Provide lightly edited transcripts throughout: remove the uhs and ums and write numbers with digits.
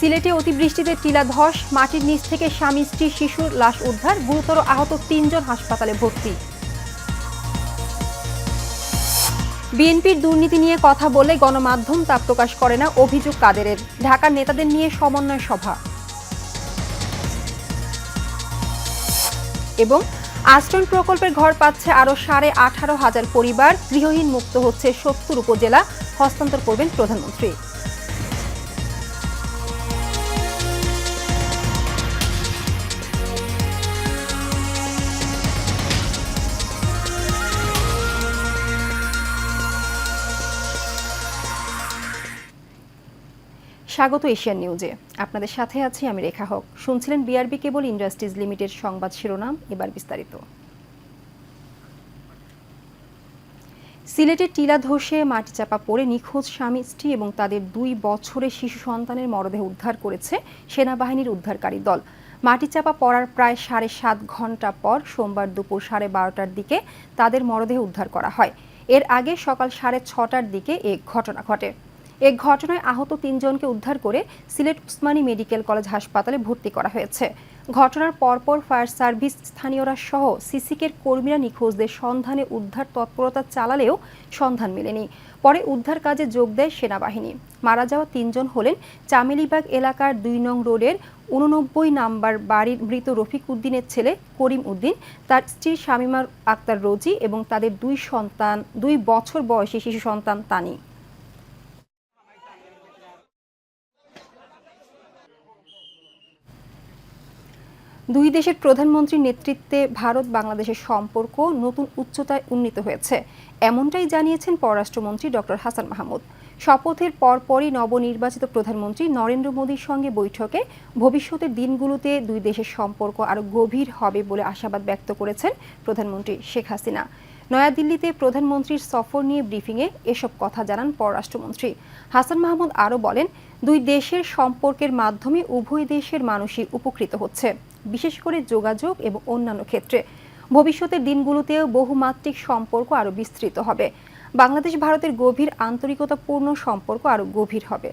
সিলেটে অতিবৃষ্টিতে টিলা ধস, মাটির নিচ থেকে স্বামী স্ত্রী শিশুর লাশ উদ্ধার, গুরুতর আহত ৩ জন হাসপাতালে ভর্তি। বিএনপির দুর্নীতি নিয়ে কথা বলে গণমাধ্যম তা প্রকাশ করে না, অভিযোগ কাদেরের। ঢাকার নেতাদের নিয়ে সমন্বয় সভা। এবং আশ্রয় প্রকল্পের ঘর পাচ্ছে আরো 18,500 পরিবার, গৃহহীন মুক্ত হচ্ছে 70 উপজেলা, হস্তান্তর করবেন প্রধানমন্ত্রী। স্বাগত এশিয়ান নিউজে, আপনাদের সাথে আছি আমি রেখা হক। শুনছিলেন বিআরবি কেবল ইন্ডাস্ট্রিজ লিমিটেড সংবাদ শিরোনাম, এবার বিস্তারিত। সিলেটের টিলা ধসে মাটি চাপা পড়ে নিখোঁজ স্বামী স্ত্রী এবং তাদের 2 বছরের শিশু সন্তানের মরদেহ উদ্ধার করেছে সেনাবাহিনীর উদ্ধারকারী দল। মাটি চাপা পড়ার প্রায় 7.5 ঘন্টা পর সোমবার দুপুর 12:30টার দিকে তাদের মরদেহ উদ্ধার করা হয়। এর আগে সকাল 6:30টার দিকে এ ঘটনা ঘটে। এ ঘটনায় আহত 3 জনকে উদ্ধার করে সিলেট উসমানী মেডিকেল কলেজ হাসপাতালে ভর্তি করা হয়েছে। ঘটনার পরপর ফায়ার সার্ভিস, স্থানীয়রা সহ সিসিকের কর্মীরা নিখোঁজদের সন্ধানে উদ্ধার তৎপরতা চালালেও সন্ধান মেলেনি। পরে উদ্ধার কাজে যোগ দেয় সেনাবাহিনী। মারা যাওয়া 3 জন হলেন চামেলিবাগ এলাকার 2 নং রোডের 89 নাম্বার বাড়ির মৃত রফিক উদ্দিনের ছেলে করিম উদ্দিন, তার স্ত্রী শামিমা আক্তার রোজি এবং তাদের 2 বছর বয়সী শিশু সন্তান তানি। দুই দেশের প্রধানমন্ত্রীর নেতৃত্বে ভারত বাংলাদেশের সম্পর্ক নতুন উচ্চতায় উন্নীত হয়েছে, এমনটাই জানিয়েছেন পররাষ্ট্রমন্ত্রী ডক্টর হাসান মাহমুদ। শপথের পরপরই নবনির্বাচিত প্রধানমন্ত্রী নরেন্দ্র মোদীর সঙ্গে বৈঠকে ভবিষ্যতের দিনগুলোতে দুই দেশের সম্পর্ক আরও গভীর হবে বলে আশাবাদ ব্যক্ত করেছেন প্রধানমন্ত্রী শেখ হাসিনা। নয়াদিল্লিতে প্রধানমন্ত্রীর সফর নিয়ে ব্রিফিংয়ে এসব কথা জানান পররাষ্ট্রমন্ত্রী। হাসান মাহমুদ আরও বলেন, দুই দেশের সম্পর্কের মাধ্যমে উভয় দেশের মানুষই উপকৃত হচ্ছে, বিশেষ করে যোগাযোগ এবং অন্যান্য ক্ষেত্রে। ভবিষ্যতের দিনগুলোতেও বহুমাত্রিক সম্পর্ক আরও বিস্তৃত হবে। বাংলাদেশ ভারতের গভীর আন্তরিকতাপূর্ণ সম্পর্ক আরও গভীর হবে।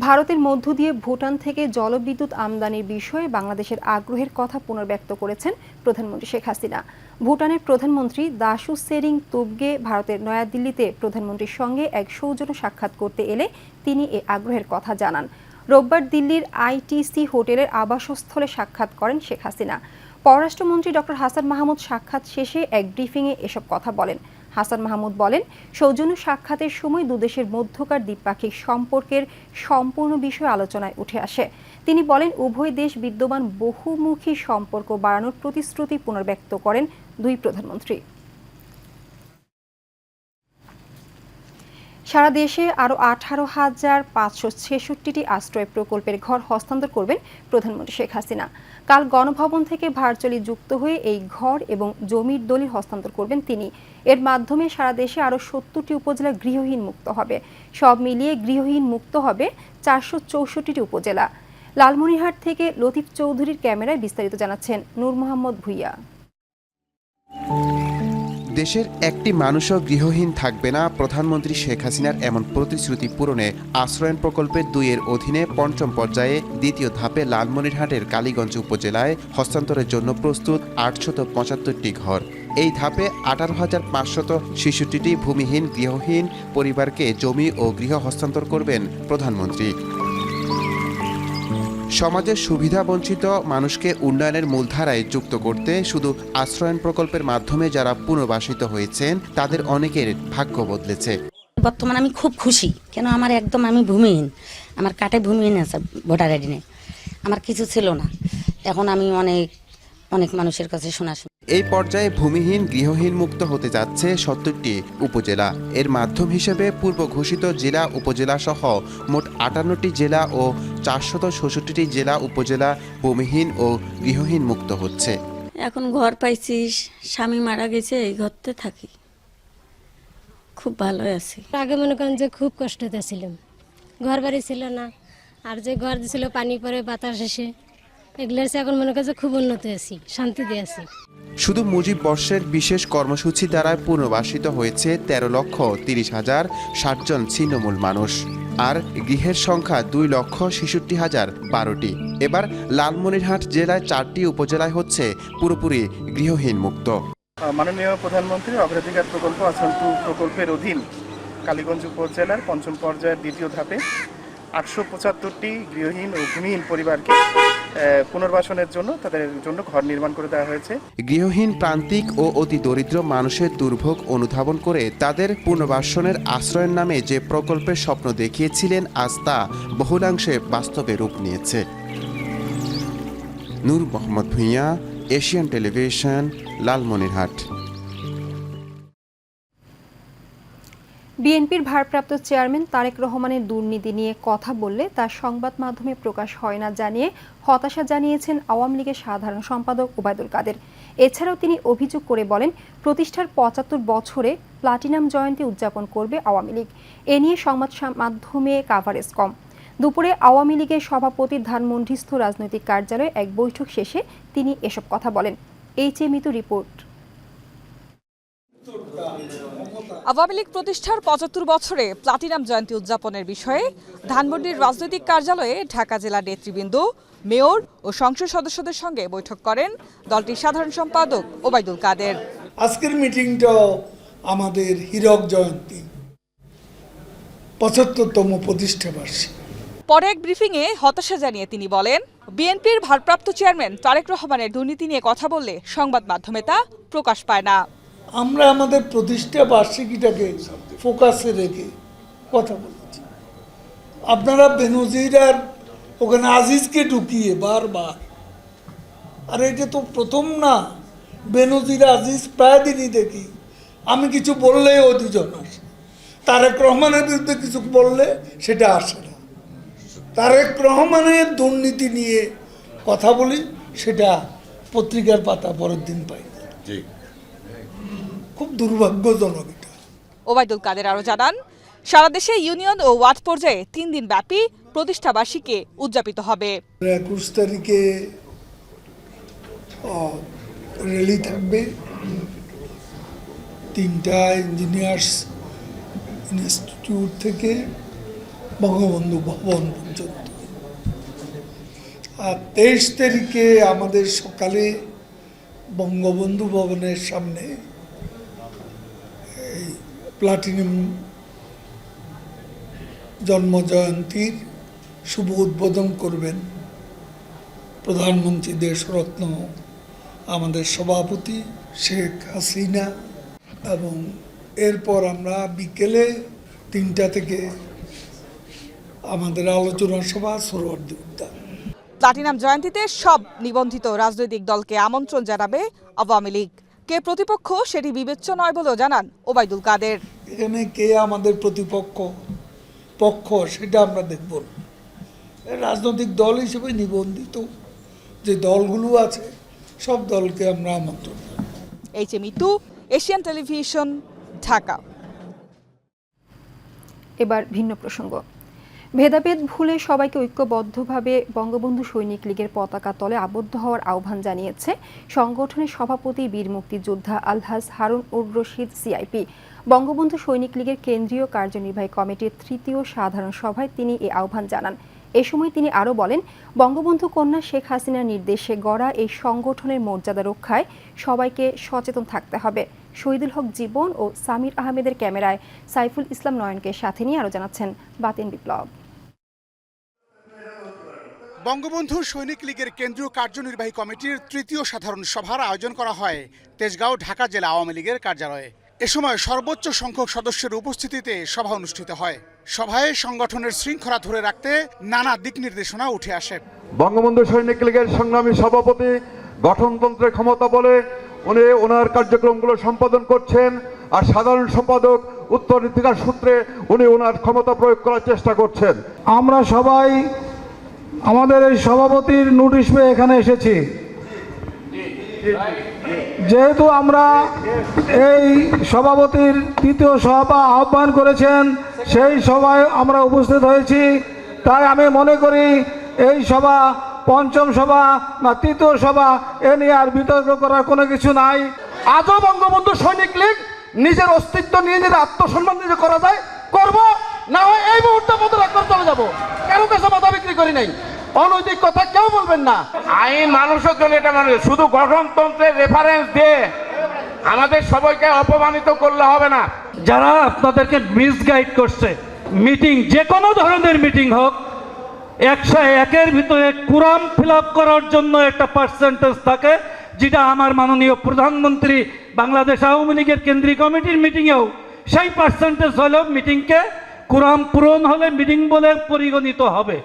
ভারতের মধ্য দিয়ে ভুটান থেকে জলবিদ্যুৎ আমদানির বিষয়ে বাংলাদেশের আগ্রহের কথা পুনর্ব্যক্ত করেছেন প্রধানমন্ত্রী শেখ হাসিনা। ভুটানের প্রধানমন্ত্রী দাশু সেরিং তুবগে ভারতের নয়াদিল্লিতে প্রধানমন্ত্রীর সঙ্গে এক সৌজন্য সাক্ষাৎ করতে এলে তিনি এ আগ্রহের কথা জানান। রোববার দিল্লির আইটিসি হোটেলের আবাসস্থলে সাক্ষাৎ করেন শেখ হাসিনা। পররাষ্ট্রমন্ত্রী ডক্টর হাসান মাহমুদ সাক্ষাৎ শেষে এক ব্রিফিংয়ে এসব কথা বলেন। হাসান মাহমুদ বলেন, সৌজন্য সাক্ষাতের সময় দুদেশের মধ্যকার দ্বিপাক্ষিক সম্পর্কের সম্পূর্ণ বিষয় আলোচনায় উঠে আসে। তিনি বলেন, উভয় দেশ বিদ্যমান বহুমুখী সম্পর্ক বাড়ানোর প্রতিশ্রুতি পুনর্ব্যক্ত করেন দুই প্রধানমন্ত্রী। সারা দেশে আরও 18,566টি আশ্রয় প্রকল্পের ঘর হস্তান্তর করবেন প্রধানমন্ত্রী শেখ হাসিনা। কাল গণভবন থেকে ভার্চুয়ালি যুক্ত হয়ে এই ঘর এবং জমির দলিল হস্তান্তর করবেন তিনি। এর মাধ্যমে সারা দেশে আরও 70টি উপজেলা গৃহহীন মুক্ত হবে। সব মিলিয়ে গৃহহীন মুক্ত হবে 464টি উপজেলা। লালমনিরহাট থেকে লতিফ চৌধুরীর ক্যামেরায় বিস্তারিত জানাচ্ছেন নূর মোহাম্মদ ভুইয়া। দেশের একটি মানুষও গৃহহীন থাকবে না, প্রধানমন্ত্রী শেখ হাসিনার এমন প্রতিশ্রুতি পূরণে আশ্রয়ন প্রকল্পের 2-এর অধীনে পঞ্চম পর্যায়ে দ্বিতীয় ধাপে লালমনিরহাটের কালীগঞ্জ উপজেলায় হস্তান্তরের জন্য প্রস্তুত 875টি ঘর। এই ধাপে 18,566টি ভূমিহীন গৃহহীন পরিবারকে জমি ও গৃহ হস্তান্তর করবেন প্রধানমন্ত্রী। সমাজের সুবিধাবঞ্চিত মানুষকে উন্নয়নের মূলধারায় যুক্ত করতে শুধু আশ্রয়ন প্রকল্পের মাধ্যমে যারা পুনর্বাসিত হয়েছেন তাদের অনেকের ভাগ্য বদলেছে। বর্তমানে আমি খুব খুশি, কেন আমি ভূমিহীন, আমার কাটে ভূমিহীন আছে, ভোটার আইডি নেই, আমার কিছু ছিল না। এখন আমি অনেক মানুষের কাছে শোনা। এই পর্যায়ে ভূমিহীন গৃহহীন মুক্ত হতে যাচ্ছে 70টি উপজেলা। এর মাধ্যম হিসেবে পূর্ব ঘোষিত জেলা উপজেলা সহ মোট 58টি জেলা ও 466টি জেলা উপজেলা ভূমিহীন ও গৃহহীন মুক্ত হচ্ছে। এখন ঘর পাইছি, স্বামী মারা গেছে, এই ঘরতে থাকি, খুব ভালো আছি। আগে মনে করেন যে খুব কষ্টতে ছিলাম, ঘর বাড়ি ছিল না, আর যে ঘর দিছিল পানি পরে বাতাস এসে এগুলার চেয়ে এখন মনে কাছে খুব উন্নত আছি, শান্তিতে আছি। শুধু মুজিব বর্ষের বিশেষ কর্মসূচি দ্বারা পুনর্বাসিত হয়েছে 13,30,060 জন ছিন্নমূল মানুষ, আর গৃহের সংখ্যা 2,66,012টি। এবার লালমনিরহাট জেলায় 4টি উপজেলায় হচ্ছে পুরোপুরি গৃহহীন মুক্ত। মাননীয় প্রধানমন্ত্রীর অগ্রাধিকার প্রকল্প আশ্রম 2 প্রকল্পের অধীন কালীগঞ্জ উপজেলার 5ম পর্যায়ের 2য় ধাপে 875টি গৃহহীন ও ভূমিহীন পরিবারকে পুনর্বাসনের জন্য তাদের জন্য ঘর নির্মাণ করে দেওয়া হয়েছে। গৃহহীন প্রান্তিক ও অতি দরিদ্র মানুষের দুর্ভোগ অনুধাবন করে তাদের পুনর্বাসনের আশ্রয়ের নামে যে প্রকল্পের স্বপ্ন দেখিয়েছিলেন, আজ তা বহুলাংশে বাস্তবে রূপ নিয়েছে। নূর মোহাম্মদ ভূঁইয়া, এশিয়ান টেলিভিশন, লালমনিরহাট। বিএনপির ভারপ্রাপ্ত চেয়ারম্যান তারেক রহমানের দুর্নীতি নিয়ে কথা বললে তা সংবাদ মাধ্যমে প্রকাশ হয় না জানিয়ে হতাশা জানিয়েছেন আওয়ামী লীগের সাধারণ সম্পাদক ওবায়দুল কাদের। এছাড়াও তিনি অভিযোগ করে বলেন, প্রতিষ্ঠার 75 বছরে প্লাটিনাম জয়ন্তী উদযাপন করবে আওয়ামী লীগ। এ নিয়ে সংবাদ মাধ্যমে কাভারেজ কম। দুপুরে আওয়ামী লীগের সভাপতির ধানমন্ডিস্থ রাজনৈতিক কার্যালয়ে এক বৈঠক শেষে তিনি এসব কথা বলেন। এইচএ মিতু রিপোর্ট। আওয়ামী লীগ প্রতিষ্ঠার 75 বছরে প্লাটিনাম জয়ন্তী উদযাপনের বিষয়ে ধানমন্ডির রাজনৈতিক কার্যালয়ে ঢাকা জেলা নেতৃবৃন্দ, মেয়র ও সংসদ সদস্যদের সঙ্গে বৈঠক করেন দলটির সাধারণ সম্পাদক ওবায়দুল কাদের। আজকের মিটিংটাও আমাদের হীরক জয়ন্তী 75তম প্রতিষ্ঠা বার্ষিকী। পরে এক ব্রিফিংয়ে হতাশা জানিয়ে তিনি বলেন, বিএনপির ভারপ্রাপ্ত চেয়ারম্যান তারেক রহমানের দুর্নীতি নিয়ে কথা বললে সংবাদ মাধ্যমে তা প্রকাশ পায় না। আমরা আমাদের প্রতিষ্ঠা বার্ষিকীটাকে ফোকাসে রেখে কথা বলছি। আপনারা বেনজিরার ওখানে আজিজকে ঢুকিয়ে বারবার, আর এটা তো প্রথম না। বেনজির আজিজ প্রায় দিনই দেখি আমি কিছু বললেই ও দুজন আসে, তারেক রহমানের বিরুদ্ধে কিছু বললে সেটা আসে না। তারেক রহমানের দুর্নীতি নিয়ে কথা বলি, সেটা পত্রিকার পাতা পরের দিন পাই। খুব দুর্ভাগ্যজনক এটা। ওবায়দুল কাদের আরও জানান, সারা দেশে ইউনিয়ন ও ওয়ার্ড পর্যায়ে 3 দিন ব্যাপী প্রতিষ্ঠা বার্ষিকী উদযাপিত হবে। 21 তারিখে র্যালি থাকবে 3টা ইঞ্জিনিয়ার্স ইনস্টিটিউট থেকে বঙ্গবন্ধু ভবন পর্যন্ত। আর 23 তারিখে আমাদের সকালে বঙ্গবন্ধু ভবনের সামনে এই প্লাটিনাম জন্মজয়ন্তীর শুভ উদ্বোধন করবেন প্রধানমন্ত্রী দেশরত্ন আমাদের সভাপতি শেখ হাসিনা। এবং এরপর আমরা বিকেলে 3টা থেকে আমাদের আলোচনা সভা সোহরাওয়ার্দী উদ্যান। প্লাটিনাম জয়ন্তীতে সব নিবন্ধিত রাজনৈতিক দলকে আমন্ত্রণ জানাবে আওয়ামী লীগ। কে প্রতিপক্ষ সেটি বিবেচ্য নয় বলেও জানান ওবায়দুল কাদের। এখানে কে আমাদের প্রতিপক্ষ পক্ষ সেটা আমরা দেখব না। রাজনৈতিক দল হিসেবে নিবন্ধিত যে দলগুলো আছে সব দলকে আমরা আমন্ত্রণ জানাই। এইচএ মিতু, এশিয়ান টেলিভিশন, ঢাকা। এবার ভিন্ন প্রসঙ্গ। ভেদাভেদ ভুলে সবাইকে ঐক্যবদ্ধভাবে বঙ্গবন্ধু সৈনিক লীগের পতাকা তলে আবদ্ধ হওয়ার আহ্বান জানিয়েছে সংগঠনের সভাপতি বীর মুক্তিযোদ্ধা আলহাজ হারুন উর রশিদ সিআইপি। বঙ্গবন্ধু সৈনিক লীগের কেন্দ্রীয় কার্যনির্বাহী কমিটির 3য় সাধারণ সভায় তিনি এই আহ্বান জানান। এ সময় তিনি আরও বলেন, বঙ্গবন্ধু কন্যা শেখ হাসিনার নির্দেশে গড়া এই সংগঠনের মর্যাদা রক্ষায় সবাইকে সচেতন থাকতে হবে। শহীদুল হক জীবন ও সামির আহমেদের ক্যামেরায় সাইফুল ইসলাম নয়নকে সাথে নিয়ে আরও জানাচ্ছেন বাতেন বিপ্লব। বঙ্গবন্ধু সৈনিক লীগের কেন্দ্রীয় কার্যনির্বাহী কমিটির 3য় সাধারণ সভার আয়োজন করা হয় তেজগাঁও ঢাকা জেলা আওয়ামী লীগের কার্যালয়ে। এ সময় সর্বোচ্চ সংখ্যক সদস্যের উপস্থিতিতে সভা অনুষ্ঠিত হয়। সভায় সংগঠনের শৃঙ্খলা ধরে রাখতে নানা দিক নির্দেশনা উঠে আসে। বঙ্গবন্ধু সৈনিক লীগের সংগ্রামী সভাপতি গঠনতন্ত্রের ক্ষমতা বলে উনি ওনার কার্যক্রমগুলো সম্পাদন করছেন, আর সাধারণ সম্পাদক উত্তরাধিকার সূত্রে উনি ওনার ক্ষমতা প্রয়োগ করার চেষ্টা করছেন। আমরা সবাই আমাদের এই সভাপতির নোটিশ পেয়ে এখানে এসেছি। যেহেতু আমরা এই সভাপতির 3য় সভা আহ্বান করেছেন, সেই সভায় আমরা উপস্থিত হয়েছি, তাই আমি মনে করি এই সভা পঞ্চম সভা না তৃতীয় সভা এ নিয়ে আর বিতর্ক করার কোনো কিছু নাই। আজও বঙ্গবন্ধু সৈনিক লীগ নিজের অস্তিত্ব নিয়ে যদি আত্মসম্মান নিজে করা যায় করব, না হয় এই মুহূর্তে পদত্যাগ করে চলে যাবো। কারো কাছে মাথা বিক্রি করি নাই, অনৈতিক কথা কেউ বলবেন না। আইন মানুষের জন্য এটা মানুষ, শুধু গঠনতন্ত্রের রেফারেন্স দিয়ে আমাদের সবাইকে অপমানিত করলে হবে না। যারা আপনাদেরকে মিসগাইড করছে, মিটিং যে কোনো ধরনের মিটিং হোক 101-এর ভিতরে কুরাম ফিল আপ করার জন্য একটা পার্সেন্টেজ থাকে, যেটা আমার মাননীয় প্রধানমন্ত্রী বাংলাদেশ আওয়ামী লীগের কেন্দ্রীয় কমিটির মিটিংয়েও সেই পার্সেন্টেজ হলেও মিটিংকে কুরাম পূরণ হলে মিটিং বলে পরিগণিত হবে।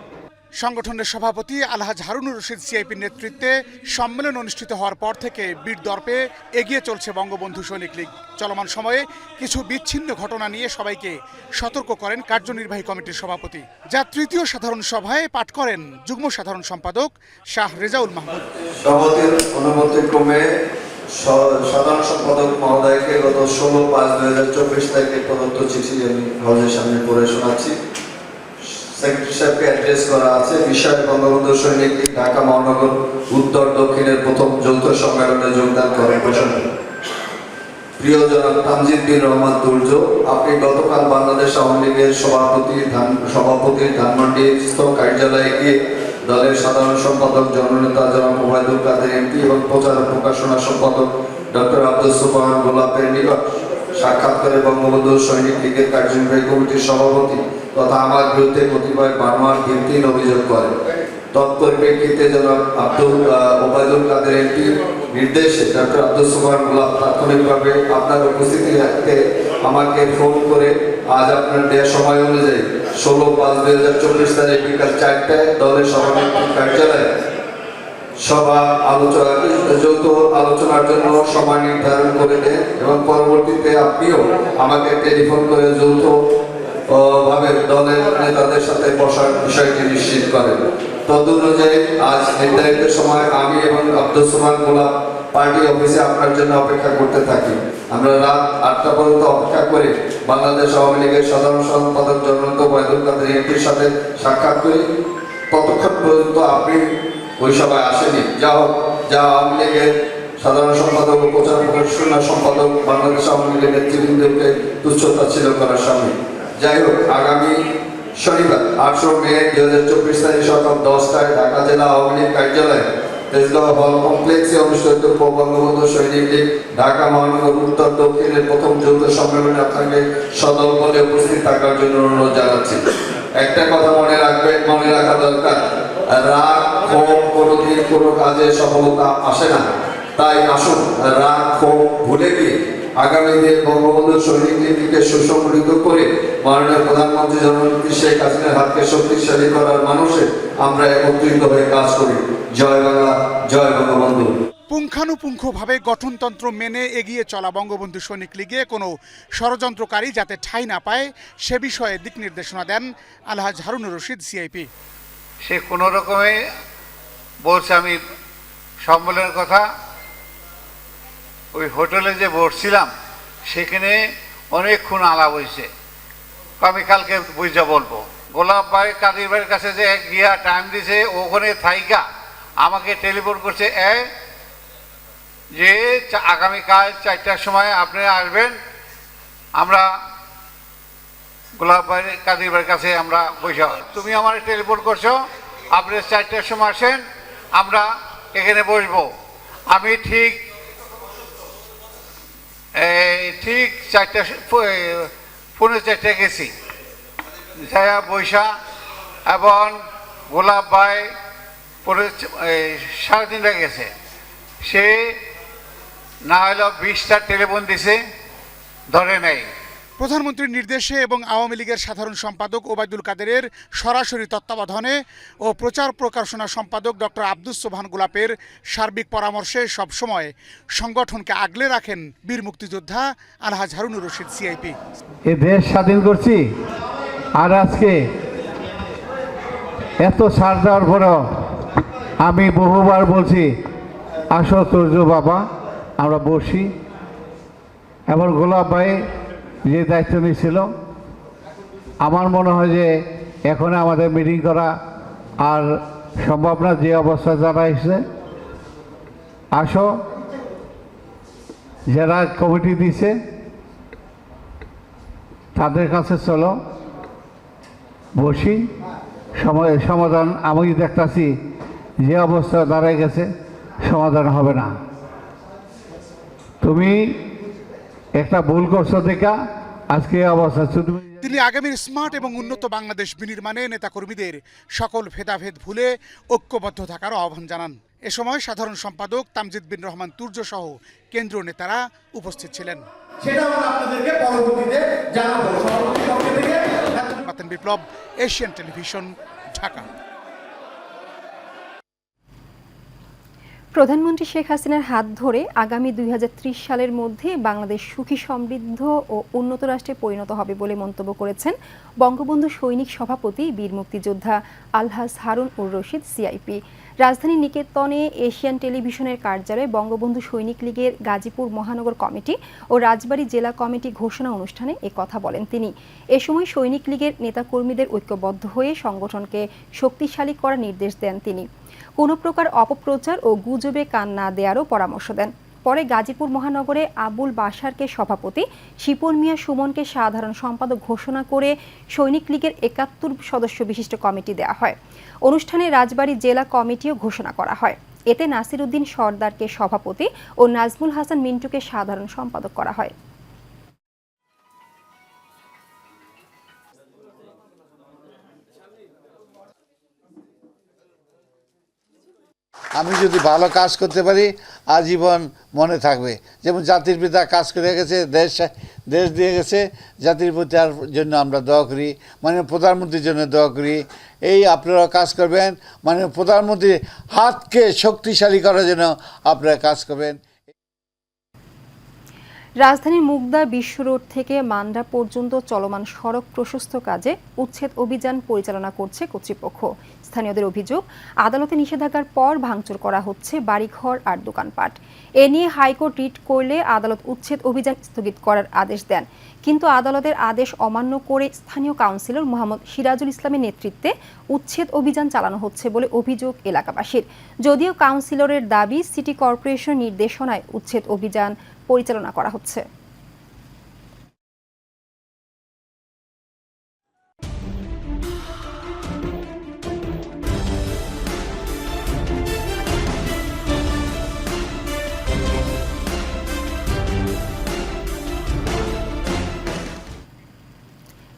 সংগঠনের সভাপতি আলহাজ হারুনুর রশিদ সিআইপির নেতৃত্বে সম্মেলন অনুষ্ঠিত হওয়ার পর থেকে বীর দর্পে এগিয়ে চলছে বঙ্গবন্ধু সৈনিক লীগ। চলমান সময়ে কিছু বিচ্ছিন্ন ঘটনা নিয়ে সবাইকে সতর্ক করেন কার্যনির্বাহী কমিটির সভাপতি, যা তৃতীয় সাধারণ সভায় পাঠ করেন যুগ্ম সাধারণ সম্পাদক শাহ রেজাউল মাহমুদ। সভাপতির অনুমতিক্রমে সাধারণ সম্পাদক মহোদয়কে গত 16/5/2024 তারিখে প্রদত্ত চিঠি আমি হাউজের সামনে পড়ে শোনাচ্ছি। সেক্রেটারি সাহেবকে অ্যাড্রেস করা আছে। বিষয় বঙ্গবন্ধু সৈনিক লীগ ঢাকা মহানগর উত্তর দক্ষিণের প্রথম যৌথ সম্মেলনে যোগদান করেন প্রসঙ্গ। প্রিয় জনাব তামজিদ বিন রহমান দুর্য, আপনি গতকাল বাংলাদেশ আওয়ামী লীগের সভাপতির ধানমন্ডিস্থ কার্যালয়ে গিয়ে দলের সাধারণ সম্পাদক জননেতা জনাব ওবায়দুল কাদের এমপি এবং প্রচার ও প্রকাশনা সম্পাদক ডক্টর আব্দুস সোবহান গোলাপের নিকট সাক্ষাৎ করে বঙ্গবন্ধু সৈনিক লীগের কার্যনির্বাহী কমিটির সভাপতি তথা আমার বিরুদ্ধে কতিপয় বানোয়াট ভিত্তিহীন অভিযোগ করেন। তৎপরিপ্রেক্ষিতে জনাব ওবায়দুল কাদের এমপির নির্দেশে ডক্টর আব্দুস সোবহান গোলাপ তাৎক্ষণিকভাবে আপনার উপস্থিতিতে আমাকে ফোন করে আজ আপনার দেওয়া সময় অনুযায়ী 16/5/2024 তারিখ বিকাল 4টায় দলের সভাপতির কার্যালয়ে যৌথ আলোচনার জন্য সময় নির্ধারণ করে দেন এবং পরবর্তীতে আপনিও আমাকে টেলিফোন করে যৌথ ভাবে দলের নেতাদের সাথে বসার বিষয়টি নিশ্চিত করেন। তদনুযায়ী আজ নির্ধারিত সময় আমি এবং আব্দুস সোবহান গোলাপ পার্টি অফিসে আপনার জন্য অপেক্ষা করতে থাকি। আমরা রাত 8টা পর্যন্ত অপেক্ষা করে বাংলাদেশ আওয়ামী লীগের সাধারণ সম্পাদক জননেতা ওবায়দুল কাদের এমপির সাথে সাক্ষাৎ করি। ততক্ষণ পর্যন্ত আপনি ওই সভায় আসেনি। যা আওয়ামী লীগের সাধারণ সম্পাদক ও প্রচার প্রকাশনা সম্পাদক বাংলাদেশ আওয়ামী লীগের নেতৃবৃন্দকে তুচ্ছতা ছিল করার সামনে। যাই হোক, আগামী শনিবার 8 মে 2024 তারিখ সকাল 10টায় ঢাকা জেলা আওয়ামী লীগ কার্যালয়ে তেজগাঁও হল কমপ্লেক্সে অনুষ্ঠিত বঙ্গবন্ধু সৈনিক লীগ ঢাকা মহানগর উত্তর দক্ষিণের প্রথম যৌথ সম্মেলনে আপনাকে সদল বলে উপস্থিত থাকার জন্য অনুরোধ জানাচ্ছি। একটা কথা মনে রাখা দরকার, রাগ ক্ষোভ কোনোদিন কোনো কাজে সফলতা আসে না। তাই আসুন রাগ ক্ষোভ ভুলে গিয়ে আগামী দিনে বঙ্গবন্ধু সৈনিক লীগকে সুসংগঠিত করে মাননীয় প্রধানমন্ত্রী জননেত্রী শেখ হাসিনার হাতকে শক্তিশালী করার মানুষে আমরা একত্রিত হয়ে কাজ করি। জয় বাংলা, জয় বঙ্গবন্ধু। পুঙ্খানুপুঙ্খভাবে গঠনতন্ত্র মেনে এগিয়ে চলা বঙ্গবন্ধু সৈনিক লীগে কোনো ষড়যন্ত্রকারী যাতে ঠাঁই না পায় সে বিষয়ে দিক নির্দেশনা দেন আলহাজ হারুনুর রশিদ সিআইপি। সে কোনো রকমে বলছে, আমি সম্মেলনের কথা ওই হোটেলে যে বসছিলাম সেখানে অনেকক্ষণ আলাপ হয়েছে, আমি কালকে বুঝা বলবো। গোলাপ ভাই কাদির ভাইয়ের কাছে যে গিয়া টাইম দিছে, ওখানে থাইকা আমাকে টেলিফোন করছে যে আগামীকাল 4টার সময় আপনি আসবেন, আমরা গোলাপ ভাই কাদির ভাইয়ের কাছে আমরা বসে। তুমি আমার টেলিফোন করছো, আপনি 4টার সময় আসেন, আমরা এখানে বসবো। আমি ঠিক 4:45 গেছি, বৈশা এবং গোলাপ ভাই 3:30 গেছে। সে না হলো 20টা টেলিফোন দিছে, ধরে নেই। প্রধানমন্ত্রীর নির্দেশে এবং আওয়ামী লীগের সাধারণ সম্পাদক ওবায়দুল কাদেরের সরাসরি তত্ত্বাবধানে ও প্রচার প্রকাশনা সম্পাদক ডক্টর আব্দুস সোবহান গোলাপের সার্বিক পরামর্শে সবসময় সংগঠনকে আগলে রাখেন বীর মুক্তিযোদ্ধা আলহাজ হারুনুর রশিদ সিআইপি। এ দেশ স্বাধীন করছি, আর আজকে এত ছাড় দেওয়ার পরেও আমি বহুবার বলছি, আসো তোর্য বাবা আমরা বসি। এবার গোলাপ ভাই যে দায়িত্ব নিয়েছিল, আমার মনে হয় যে এখন আমাদের মিটিং করা আর সম্ভব না, যে অবস্থা জানাইছে। আসো, যারা কমিটি দিছে তাদের কাছে চলো, বসি, সমাধান। আমি দেখতেছি যে অবস্থা দাঁড়ায় গেছে সমাধান হবে না। তুমি একটা ভুল করছো দেখা আজকে অবস্থা। তিনি আগামীর স্মার্ট এবং উন্নত বাংলাদেশ বিনির্মাণে নেতাকর্মীদের সকল ভেদাভেদ ভুলে ঐক্যবদ্ধ থাকার আহ্বান জানান। এ সময় সাধারণ সম্পাদক তামজিদ বিন রহমান তুর্য সহ কেন্দ্রীয় নেতারা উপস্থিত ছিলেন। বিপ্লব, এশিয়ান টেলিভিশন, ঢাকা। প্রধানমন্ত্রী শেখ হাসিনার হাত ধরে আগামী 2030 সালের মধ্যে বাংলাদেশ সুখী সমৃদ্ধ ও উন্নত রাষ্ট্রে পরিণত হবে বলে মন্তব্য করেছেন বঙ্গবন্ধু সৈনিক সভাপতি বীর মুক্তিযোদ্ধা আলহাজ হারুন উর রশিদ সিআইপি। রাজধানী নিকেতনে এশিয়ান টেলিভিশনের কার্যালয়ে বঙ্গবন্ধু সৈনিক লীগের গাজীপুর মহানগর কমিটি ও রাজবাড়ী জেলা কমিটি ঘোষণা অনুষ্ঠানে কথা বলেন তিনি। এ সময় সৈনিক লীগের নেতাকর্মীদের ঐক্যবদ্ধ হয়ে সংগঠনকে শক্তিশালী করার নির্দেশ দেন তিনি। কোনো প্রকার অপপ্রচার ও গুজবে কান না দেওয়ারও পরামর্শ দেন। পরে গাজীপুর মহানগরে আবুল বাশারকে সভাপতি, শিপন মিয়া সুমনকে সাধারণ সম্পাদক ঘোষণা করে সৈনিক লীগের 71 সদস্য বিশিষ্ট কমিটি দেওয়া হয়। অনুষ্ঠানে রাজবাড়ী জেলা কমিটিও ঘোষণা করা হয়। এতে নাসির উদ্দিন সর্দারকে সভাপতি ও নাজমুল হাসান মিন্টুকে সাধারণ সম্পাদক করা হয়। আমি যদি ভালো কাজ করতে পারি আজীবন মনে থাকবে। যেমন জাতির পিতা কাজ করে গেছে, দেশ দিয়ে গেছে, জাতির পিতার জন্য আমরা দোয়া করি, মাননীয় প্রধানমন্ত্রীর জন্য দোয়া করি। এই আপনারা কাজ করবেন, মাননীয় প্রধানমন্ত্রীর হাতকে শক্তিশালী করার জন্য আপনারা কাজ করবেন। রাজধানীর মুগদা বিশ্ব রোড থেকে মান্ডা পর্যন্ত চলমান সড়ক প্রশস্ত কাজে উচ্ছেদ অভিযান পরিচালনা করছে কর্তৃপক্ষ। স্থানীয়দের অভিযোগ, আদালতে নিষেধাজ্ঞার পর ভাঙচুর করা হচ্ছে বাড়িঘর আর দোকানপাট। এ নিয়ে হাইকোর্ট রিট করলে আদালত উচ্ছেদ অভিযান স্থগিত করার আদেশ দেন। কিন্তু আদালতের আদেশ অমান্য করে স্থানীয় কাউন্সিলর মোহাম্মদ সিরাজুল ইসলামের নেতৃত্বে উচ্ছেদ অভিযান চালানো হচ্ছে বলে অভিযোগ এলাকাবাসীর। যদিও কাউন্সিলরের দাবি, সিটি কর্পোরেশন নির্দেশনায় উচ্ছেদ অভিযান পরিচালনা করা হচ্ছে।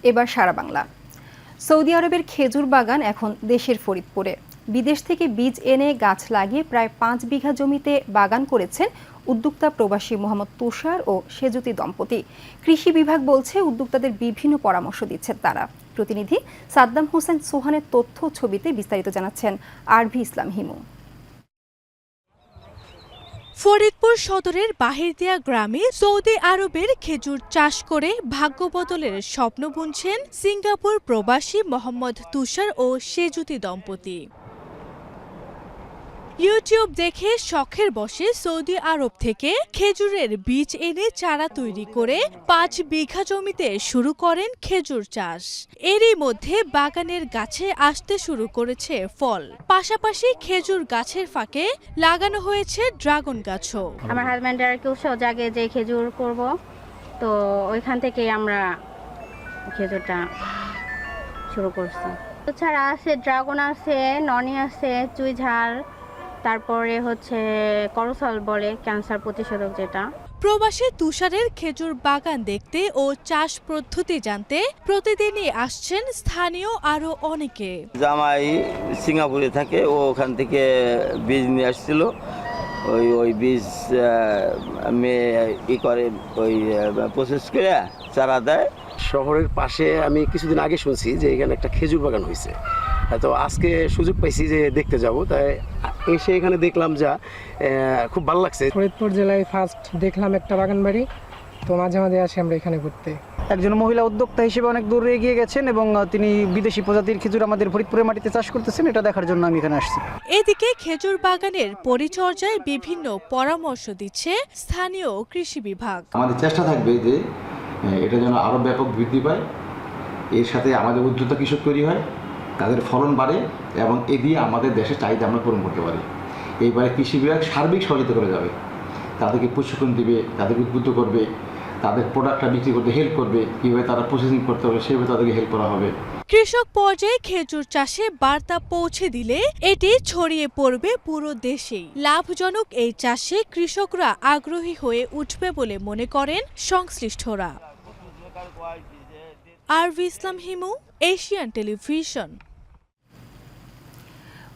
এবার সারা বাংলা। সৌদি আরবের খেজুর বাগান এখন দেশের ফরিদপুরে। বিদেশ থেকে বীজ এনে গাছ লাগিয়ে প্রায় 5 বিঘা জমিতে বাগান করেছেন উদ্যোক্তা প্রবাসী মোহাম্মদ তুষার ও সেজুতি দম্পতি। কৃষি বিভাগ বলছে উদ্যোক্তাদের বিভিন্ন পরামর্শ দিচ্ছেন তারা। প্রতিনিধি সাদ্দাম হোসেন সোহানের তথ্য ছবিতে বিস্তারিত জানাচ্ছেন আরভি ইসলাম হিমু। ফরিদপুর সদরের বাহিরদিয়া গ্রামে সৌদি আরবের খেজুর চাষ করে ভাগ্য বদলের স্বপ্ন বুনছেন সিঙ্গাপুর প্রবাসী মোহাম্মদ তুষার ও সেজুতি দম্পতি। ইউটিউব দেখে শখের বশে সৌদি আরব থেকে খেজুরের বীজ এনে চারা তৈরি করে 5 বিঘা জমিতে শুরু করেন খেজুর চাষ। এরই মধ্যে বাগানের গাছে আসতে শুরু করেছে ফল, পাশাপাশি খেজুর গাছের ফাঁকে লাগানো হয়েছে ড্রাগন গাছও। আমার হাজব্যান্ডের আর কি উৎসাহ জাগে যে খেজুর করব, তো ওইখান থেকে আমরা খেজুরটা শুরু করছি। এছাড়া আছে ড্রাগন আছে, ননি আছে, চুইঝাল, তারপরে হচ্ছে করসল বলে ক্যান্সার প্রতিষেধক যেটা। প্রবাসী তুষারের খেজুর বাগান দেখতে ও চাষ পদ্ধতি জানতে প্রতিদিনই আসছেন স্থানীয় আরো অনেকে। জামাই সিঙ্গাপুরে থাকে, ও ওখান থেকে বীজ নিয়ে আসছিল। ওই বীজ করে ওই প্রসেস করে চারা দেয়। শহরের পাশে আমি কিছুদিন আগে শুনছি যে এখানে একটা খেজুর বাগান হয়েছে, তো আজকে সুযোগ পাইছি যে দেখতে যাব, তাই এসে এখানে দেখলাম, যা খুব ভালো লাগছে। ফরিদপুর জেলায় ফার্স্ট দেখলাম একটা বাগান বাড়ি, তো মাঝে মাঝে আসি আমরা এখানে ঘুরতে। একজন মহিলা উদ্যোক্তা হিসেবে অনেক দূরে এগিয়ে গেছেন এবং তিনি বিদেশি প্রজাতির খেজুর আমাদের ফরিদপুরের মাটিতে চাষ করতেছেন, এটা দেখার জন্য আমি এখানে আসছি। এদিকে খেজুর বাগানের পরিচর্যায় বিভিন্ন পরামর্শ দিচ্ছে স্থানীয় কৃষি বিভাগ। আমাদের চেষ্টা থাকবে যে এটা যেন আরো ব্যাপক বৃদ্ধি পায়, এর সাথে আমাদের উদ্যোক্তা কৃষক তৈরি হয় তাদের ফলন বাড়ে এবং এ দিয়ে আমাদের দেশের চাহিদা আমরা পূরণ করতে পারি। এইবারে কৃষি বিভাগ সার্বিক সহযোগিতা করে যাবে, তাদেরকে প্রশিক্ষণ দিবে, তাদেরকে উদ্বুদ্ধ করবে, তাদের প্রোডাক্টটা বিক্রি করতে হেল্প করবে, কীভাবে তারা প্রসেসিং করতে হবে সেভাবে তাদেরকে হেল্প করা হবে। কৃষক পর্যায়ে খেজুর চাষে বার্তা পৌঁছে দিলে এটি ছড়িয়ে পড়বে পুরো দেশেই। লাভজনক এই চাষে কৃষকরা আগ্রহী হয়ে উঠবে বলে মনে করেন সংশ্লিষ্টরা। আরভি ইসলাম হিমু, এশিয়ান টেলিভিশন।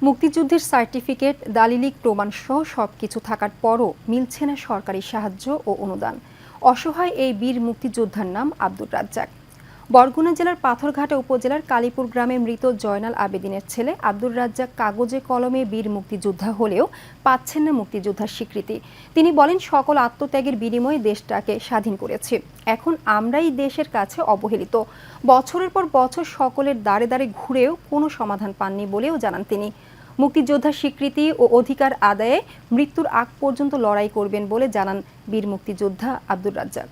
মুক্তিযুদ্ধের সার্টিফিকেট, দালিলিক প্রমাণ সহ সবকিছু থাকার পরও মিলছে না সরকারি সাহায্য ও অনুদান। অসহায় এই বীর মুক্তিযোদ্ধার নাম আব্দুর রাজ্জাক। বরগুনা জেলার পাথরঘাটা উপজেলার কালীপুর গ্রামে মৃত জয়নাল আবেদিনের ছেলে আব্দুর রাজ্জাক কাগজে কলমে বীর মুক্তিযোদ্ধা হলেও পাচ্ছেন না মুক্তিযোদ্ধার স্বীকৃতি। তিনি বলেন, সকল আত্মত্যাগের বিনিময়ে দেশটাকে স্বাধীন করেছি, এখন আমরাই দেশের কাছে অবহেলিত। বছরের পর বছর সকলের দ্বারে দ্বারে ঘুরেও কোনো সমাধান পাননি বলেও জানান তিনি। মুক্তিযোদ্ধার স্বীকৃতি ও অধিকার আদায়ে মৃত্যুর আগ পর্যন্ত লড়াই করবেন বলে জানান বীর মুক্তিযোদ্ধা আব্দুর রাজ্জাক।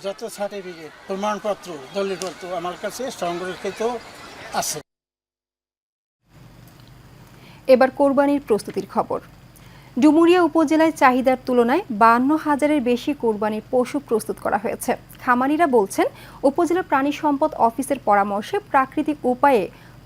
যত সার্টিফিকেট, প্রমাণপত্র, দলিলপত্র আমার কাছে সংরক্ষিত আছে। এবার কোরবানির প্রস্তুতির খবর। ডুমুরিয়া উপজেলায় চাহিদার তুলনায় 52,000-এর বেশি কোরবানির পশু প্রস্তুত করা হয়েছে। খামারিরা বলছেন, উপজেলা প্রাণী সম্পদ অফিসের পরামর্শে প্রাকৃতিক উপায়ে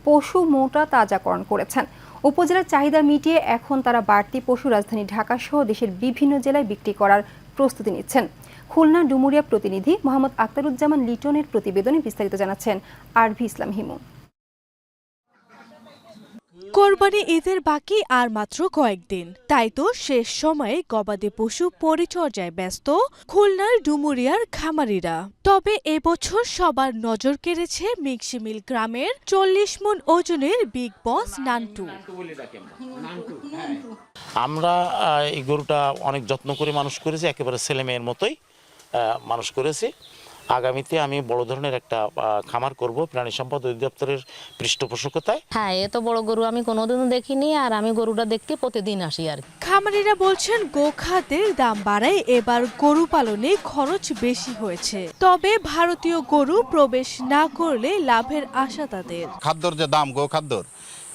পশু মোটা তাজাকরণ করেছেন। উপজেলার চাহিদা মিটিয়ে এখন তারা বাড়তি পশু রাজধানী ঢাকা সহ দেশের বিভিন্ন জেলায় বিক্রি করার প্রস্তুতি নিচ্ছেন। খুলনা ডুমুরিয়া প্রতিনিধি মোহাম্মদ আক্তারুজ্জামান লিটনের প্রতিবেদনে বিস্তারিত জানাচ্ছেন আরভি ইসলাম হিমু। কোরবানি ঈদের বাকি আর মাত্র কয়েকদিন, তাই তো শেষ সময়ে গবাদি পশু পরিচর্যায় ব্যস্ত খুলনার ডুমুরিয়ার খামারিরা। তবে এবছর সবার নজর কেড়েছে মিক্সিমিল গ্রামের 40 মণ ওজনের বিগ বস নান্টু। আমরা এই গরুটা অনেক যত্ন করে মানুষ করেছি, একেবারে ছেলে মেয়ের মতোই মানুষ করেছি। আগামীতে আমি বড় ধরনের একটা খামার করব প্রাণী সম্পদ অধিদপ্তরের পৃষ্ঠপোষকতায়। হ্যাঁ, এত বড় গরু আমি কোনোদিনও দেখিনি, আর আমি গরুটা দেখতে প্রতিদিন আসি। আর খামারিরা বলছেন, গোখাদ্যের দাম বাড়ায় এবার গরু পালনে খরচ বেশি হয়েছে। তবে ভারতীয় গরু প্রবেশ না করলে লাভের আশা তাদের। খাদ্যর যে দাম, গোখাদ্যর,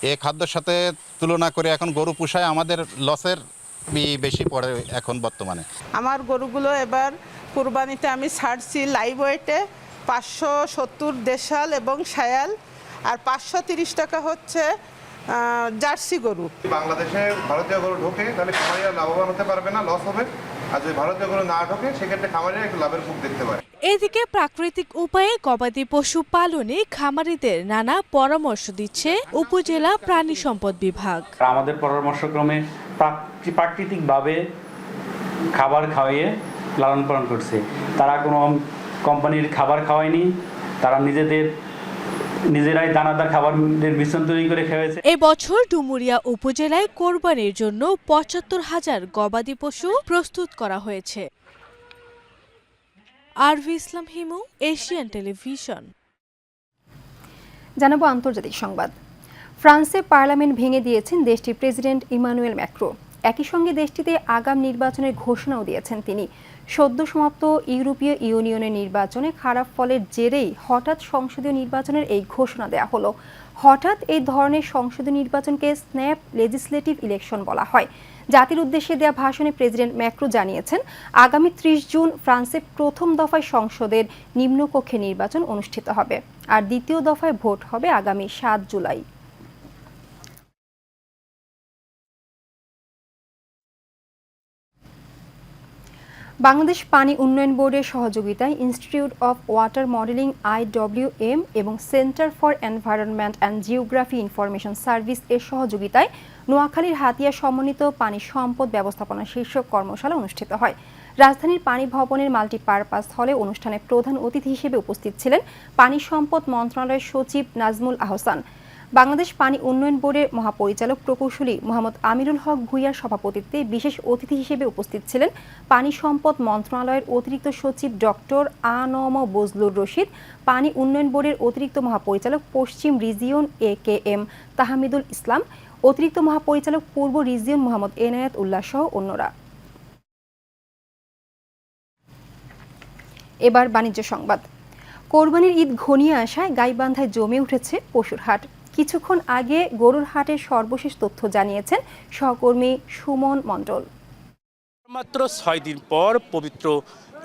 এই খাদ্যের সাথে তুলনা করে এখন গরু পোষায় আমাদের লসের বেশি পড়ে এখন বর্তমানে। আমার গরুগুলো এবার কুরবানিতে আমি ছাড়ছি লাইভ ওয়েটে 570 দেশাল এবং শায়াল, আর 530 টাকা হচ্ছে জার্সি গরু। বাংলাদেশে ভারতীয় গরু ঢোকে তাহলে খামারিরা লাভবান হতে পারবে না, লস হবে। আর যদি ভারতীয় গরু না ঢোকে সেক্ষেত্রে খামারিরা একটু লাভের মুখ দেখতে পারে। এদিকে প্রাকৃতিক উপায়ে গবাদি পশু পালনে খামারিদের নানা পরামর্শ দিচ্ছে উপজেলা প্রাণী সম্পদ বিভাগ। আমাদের পরামর্শক্রমে প্রাকৃতিকভাবে খাবার খাওয়াইয়ে লালন পালন করছে। তারা কোনো কোম্পানির খাবার খাওয়ায়নি, তারা নিজেরাই দানাদার খাবারের মিশ্রণ তৈরি করে খেয়েছে। এবছর ডুমুরিয়া উপজেলায় কোরবানির জন্য 75,000 গবাদি পশু প্রস্তুত করা হয়েছে। আরভি ইসলাম হিমু, এশিয়ান টেলিভিশন। জানাবো আন্তর্জাতিক সংবাদ। ফ্রান্সে পার্লামেন্ট ভেঙে দিয়েছেন দেশটির প্রেসিডেন্ট ইমানুয়েল ম্যাক্রো। একই সঙ্গে দেশটিতে আগাম নির্বাচনের ঘোষণাও দিয়েছেন তিনি। সদ্য সমাপ্ত ইউরোপীয় ইউনিয়নের নির্বাচনে খারাপ ফলের জেরেই হঠাৎ সংসদীয় নির্বাচনের এই ঘোষণা দেওয়া হলো। হঠাৎ এই ধরনের সংসদীয় নির্বাচনকে স্ন্যাপ লেজিসলেটিভ ইলেকশন বলা হয়। জাতির উদ্দেশ্যে দেওয়া ভাষণে প্রেসিডেন্ট ম্যাক্রো জানিয়েছেন, আগামী 30 জুন ফ্রান্সে প্রথম দফায় সংসদের নিম্নকক্ষে নির্বাচন অনুষ্ঠিত হবে, আর দ্বিতীয় দফায় ভোট হবে আগামী 7 জুলাই। বাংলাদেশ পানি উন্নয়ন বোর্ডের সহযোগিতায় institute of water modelling IWM এবং centre for environment and geography information service এর সহযোগিতায় নোয়াখালীর হাতিয়া সমন্বিত পানি সম্পদ ব্যবস্থাপনা শীর্ষক কর্মশালা অনুষ্ঠিত হয়। রাজধানীর পানি ভবনের মাল্টিপারপাস হলে অনুষ্ঠানে প্রধান অতিথি হিসেবে উপস্থিত ছিলেন পানি সম্পদ মন্ত্রণালয়ের সচিব নাজমুল আহসান। বাংলাদেশ পানি উন্নয়ন বোর্ডের মহাপরিচালক প্রকৌশলী মোহাম্মদ আমিরুল হক ভূঁইয়ার সভাপতিত্বে বিশেষ অতিথি হিসেবে উপস্থিত ছিলেন পানি সম্পদ মন্ত্রণালয়ের অতিরিক্ত সচিব ডক্টর আ.ন.ম বজলুর রশিদ, পানি উন্নয়ন বোর্ডের অতিরিক্ত মহাপরিচালক পশ্চিম রিজিয়ন AKM তাহমিদুল ইসলাম, অতিরিক্ত মহাপরিচালক পূর্ব রিজিয়ন মোহাম্মদ এনায়েত উল্লাহ সহ অন্যরা। এবার বাণিজ্য সংবাদ। কোরবানির ঈদ ঘনিয়ে আসায় গাইবান্ধায় জমে উঠেছে পশুর হাট। কিছুক্ষণ আগে গরুর হাটের সর্বশেষ তথ্য জানিয়েছেন সহকর্মী সুমন মণ্ডল। মাত্র 6 দিন পর পবিত্র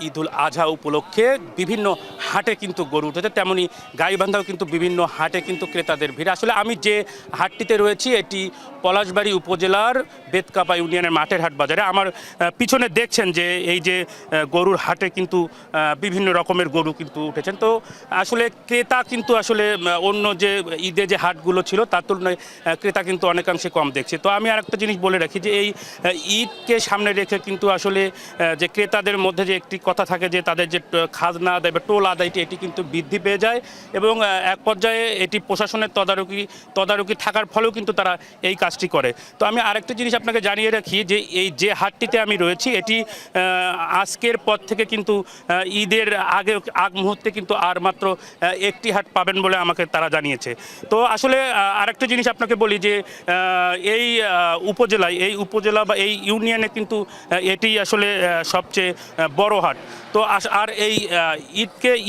ঈদুল আজহা উপলক্ষে বিভিন্ন হাটে কিন্তু গরু উঠেছে, তেমনি গাইবান্ধাও কিন্তু বিভিন্ন হাটে কিন্তু ক্রেতাদের ভিড়। আসলে আমি যে হাটটিতে রয়েছি এটি পলাশবাড়ী উপজেলার বেতকাপা ইউনিয়নের মাঠের হাট বাজারে। আমার পিছনে দেখছেন যে এই যে গরুর হাটে কিন্তু বিভিন্ন রকমের গরু কিন্তু উঠেছেন। তো আসলে ক্রেতা কিন্তু আসলে অন্য যে ঈদে যে হাটগুলো ছিল তার তুলনায় ক্রেতা কিন্তু অনেকাংশে কম দেখছে। তো আমি আরেকটা জিনিস বলে রাখি যে এই ঈদকে সামনে রেখে কিন্তু আসলে যে ক্রেতাদের মধ্যে যে একটি কথা থাকে যে তাদের যে খাজনা আদায় বা টোল আদায়টি এটি কিন্তু বৃদ্ধি পেয়ে যায় এবং এক পর্যায়ে এটি প্রশাসনের তদারকি থাকার ফলেও কিন্তু তারা এই কাজটি করে। তো আমি আরেকটা জিনিস আপনাকে জানিয়ে রাখি যে এই যে হাটটিতে আমি রয়েছি এটি আজকের পর থেকে কিন্তু ঈদের আগ মুহূর্তে কিন্তু আর মাত্র একটি হাট পাবেন বলে আমাকে তারা জানিয়েছে। তো আসলে আরেকটা জিনিস আপনাকে বলি যে এই উপজেলা বা এই ইউনিয়নে কিন্তু এটি আসলে সবচেয়ে বড় হাট। তো আর এই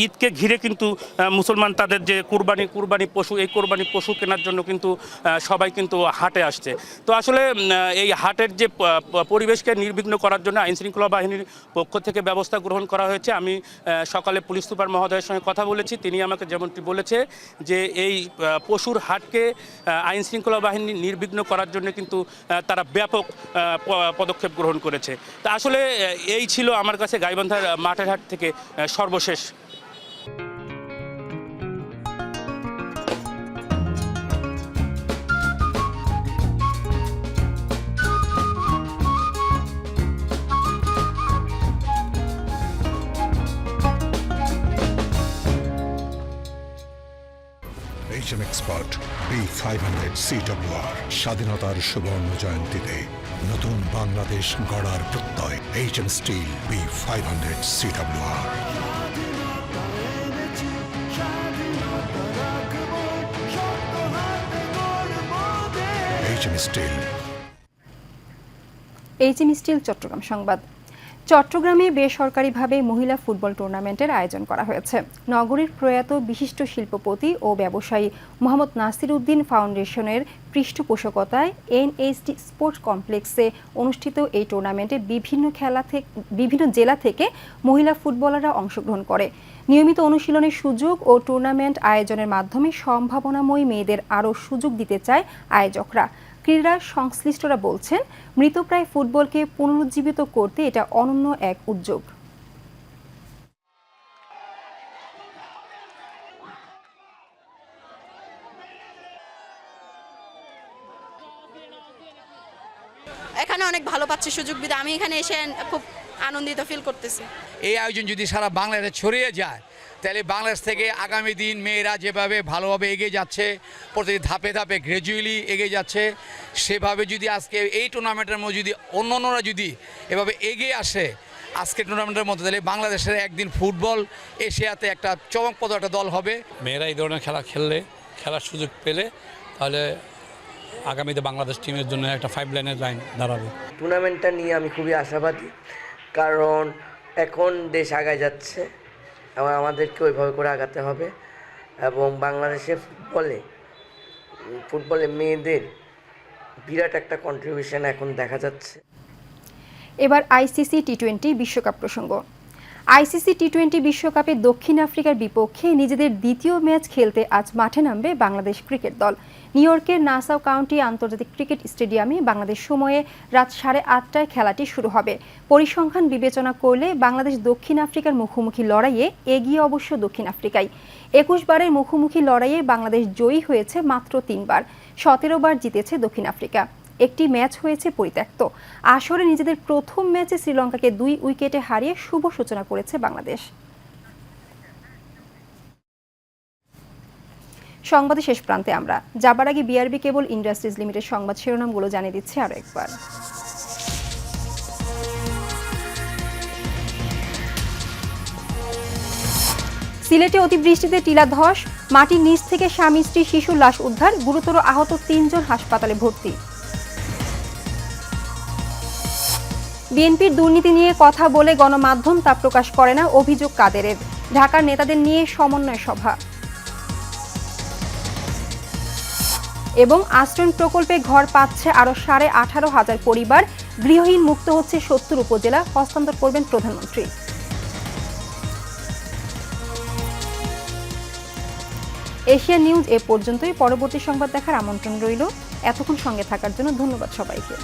ঈদকে ঘিরে কিন্তু মুসলমান তাদের যে কুরবানি পশু, এই কোরবানি পশু কেনার জন্য কিন্তু সবাই কিন্তু হাটে আসছে। তো আসলে এই হাটের যে পরিবেশকে নির্বিঘ্ন করার জন্য আইনশৃঙ্খলা বাহিনীর পক্ষ থেকে ব্যবস্থা গ্রহণ করা হয়েছে। আমি সকালে পুলিশ সুপার মহোদয়ের সঙ্গে কথা বলেছি, তিনি আমাকে যেমনটি বলেছে যে এই পশুর হাটকে আইনশৃঙ্খলা বাহিনী নির্বিঘ্ন করার জন্য কিন্তু তারা ব্যাপক পদক্ষেপ গ্রহণ করেছে। তা আসলে এই ছিল আমার কাছে গাইবান্ধার মাঠের হাট থেকে সর্বশেষ। HM Expert B500 CWR স্বাধীনতার সুবর্ণ জয়ন্তীতে নতুন বাংলাদেশ গড়ার প্রত্যয়। HM Steel B500 CWR। HM Steel। HM Steel Chittagong সংবাদ। চট্টগ্রামে বেসরকারিভাবে মহিলা ফুটবল টুর্নামেন্টের আয়োজন করা হয়েছে। নগরীর প্রয়াত বিশিষ্ট শিল্পপতি ও ব্যবসায়ী মোহাম্মদ নাসির উদ্দিন ফাউন্ডেশনের পৃষ্ঠপোষকতায় NSD স্পোর্টস কমপ্লেক্সে অনুষ্ঠিত এই টুর্নামেন্টে বিভিন্ন জেলা থেকে মহিলা ফুটবলাররা অংশগ্রহণ করে। নিয়মিত অনুশীলনের সুযোগ ও টুর্নামেন্ট আয়োজনের মাধ্যমে সম্ভাবনাময়ী মেয়েদের আরও সুযোগ দিতে চায় আয়োজকরা। ক্রীড়া সংশ্লিষ্টরা বলছেন, মৃতপ্রায় ফুটবলকে পুনরুজ্জীবিত করতে এটা অনন্য এক উদ্যোগ। এখানে অনেক ভালো পাচ্ছি সুযোগ দিতে, আমি এখানে এসে খুব আনন্দিত ফিল করতেছি। এই আয়োজন যদি সারা বাংলাদেশে ছড়িয়ে যায় তাহলে বাংলাদেশ থেকে আগামী দিন মেয়েরা যেভাবে ভালোভাবে এগিয়ে যাচ্ছে, প্রতিটি ধাপে ধাপে গ্র্যাজুয়ালি এগিয়ে যাচ্ছে, সেভাবে যদি আজকে এই টুর্নামেন্টের মধ্যে যদি অন্যান্যরা যদি এভাবে এগিয়ে আসে আজকে টুর্নামেন্টের মধ্যে, তাহলে বাংলাদেশের একদিন ফুটবল এশিয়াতে একটা চমকপ্রদ একটা দল হবে। মেয়েরা এই ধরনের খেলার সুযোগ পেলে তাহলে আগামীতে বাংলাদেশ টিমের জন্য একটা 5 লাইনের লাইন দাঁড়াবে। টুর্নামেন্টটা নিয়ে আমি খুবই আশাবাদী, কারণ এখন দেশ আগায় যাচ্ছে এবং আমাদেরকে ওইভাবে করে আগাতে হবে এবং বাংলাদেশের ফুটবলে মেয়েদের বিরাট একটা কন্ট্রিবিউশন এখন দেখা যাচ্ছে। এবার ICC T20 বিশ্বকাপ প্রসঙ্গ। ICC T20 বিশ্বকাপে দক্ষিণ আফ্রিকার বিপক্ষে নিজেদের দ্বিতীয় ম্যাচ খেলতে আজ মাঠে নামবে বাংলাদেশ ক্রিকেট দল। নিউ ইয়র্কের নাসাউ কাউন্টি আন্তর্জাতিক ক্রিকেট স্টেডিয়ামে বাংলাদেশ সময়ে রাত 8:30টায় খেলাটি শুরু হবে। পরিসংখ্যান বিবেচনা করলে বাংলাদেশ দক্ষিণ আফ্রিকার মুখোমুখি লড়াইয়ে এগিয়ে অবশ্য দক্ষিণ আফ্রিকাই। 21 বারের মুখোমুখি লড়াইয়ে বাংলাদেশ জয়ী হয়েছে মাত্র 3 বার, 17 বার জিতেছে দক্ষিণ আফ্রিকা। একটি ম্যাচ হয়েছে পরিত্যক্ত। আসরে নিজেদের প্রথম ম্যাচে শ্রীলঙ্কাকে 2 উইকেটে হারিয়ে শুভ সূচনা করেছে বাংলাদেশ। সংবাদে শেষ প্রান্তে আমরা যাবার আগে BRB কেবল ইন্ডাস্ট্রিজ লিমিটেড সংবাদ শিরোনামগুলো জানিয়ে দিচ্ছে আরো একবার। সিলেটে অতিবৃষ্টিতে টিলা ধস, মাটির নিচ থেকে স্বামী স্ত্রী শিশুর লাশ উদ্ধার, গুরুতর আহত 3 জন হাসপাতালে ভর্তি। বিএনপির দুর্নীতি নিয়ে কথা বলে গণমাধ্যম তা প্রকাশ করে না, অভিযোগ কাদেরের। ঢাকার নেতাদের নিয়ে সমন্বয় সভা। এবং আশ্রয়ণ প্রকল্পে ঘর পাচ্ছে আরও 18,500 পরিবার, গৃহহীন মুক্ত হচ্ছে 70 উপজেলা, হস্তান্তর করবেন প্রধানমন্ত্রী। এশিয়া নিউজ এ পর্যন্তই। পরবর্তী সংবাদ দেখার আমন্ত্রণ রইল। এতক্ষণ সঙ্গে থাকার জন্য ধন্যবাদ সবাইকে।